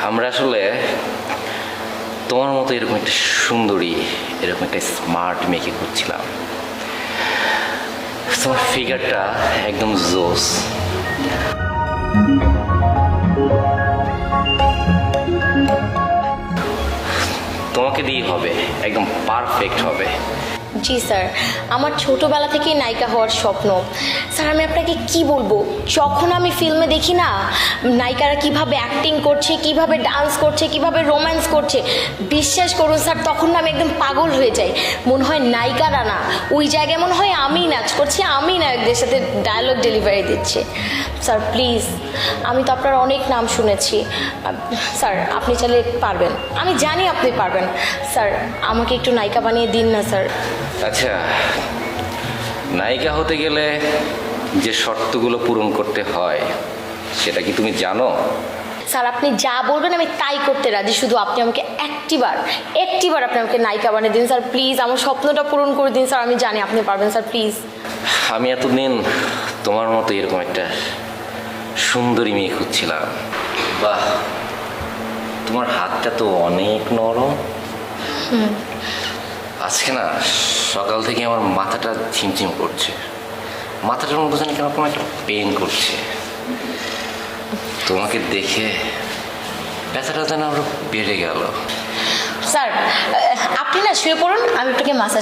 আমরা আসলে তোমার মতো এরকম একটা সুন্দরী, এরকম একটা স্মার্ট মেয়েকে খুঁজছিলাম। তোমার ফিগারটা একদম জোস। তোমাকে দিয়ে হবে, একদম পারফেক্ট হবে। জি স্যার, আমার ছোটবেলা থেকেই নায়িকা হওয়ার স্বপ্ন। স্যার আমি আপনাকে কি বলবো, যখন আমি ফিল্মে দেখি না নায়িকারা কিভাবে অ্যাক্টিং করছে, কিভাবে ডান্স করছে, কিভাবে রোম্যান্স করছে, বিশ্বাস করুন স্যার তখন না আমি একদম পাগল হয়ে যাই। মনে হয় নায়িকারা না, ওই জায়গায় মনে হয় আমিই নাচ করছি, আমি নায়কদের সাথে ডায়লগ ডেলিভারি দিচ্ছি। স্যার প্লিজ, আমি তো আপনার অনেক নাম শুনেছি। স্যার আপনি চাইলে পারবেন, আমি জানি আপনি পারবেন। স্যার আমাকে একটু নায়িকা বানিয়ে দিন না স্যার। আচ্ছা, নায়িকা হতে গেলে যে শর্তগুলো পূরণ করতে হয় সেটা কি তুমি জানো? স্যার আপনি যা বলবেন আমি তাই করতে রাজি, শুধু আপনি আমাকে একটিবার আপনি আমাকে নায়িকা বানিয়ে দিন স্যার প্লিজ। আমার স্বপ্নটা পূরণ করে দিন স্যার, আমি জানি আপনি পারবেন স্যার প্লিজ। আমি এতদিন তোমার মতো এরকম একটা সুন্দরী মেয়ে খুঁজছিলাম। বাহ, তোমার হাতটা তো অনেক নরম। আজকে না সকাল থেকে আমার মাথাটা ঝিমঝিম করছে, মাথাটার মধ্যে জানি কেমন একটা পেন করছে। তোমাকে দেখে ব্যথাটা যেন আরো বেড়ে গেল। স্যার আপনি না শুয়ে পড়ুন, আমি আপনাকে মাসাজ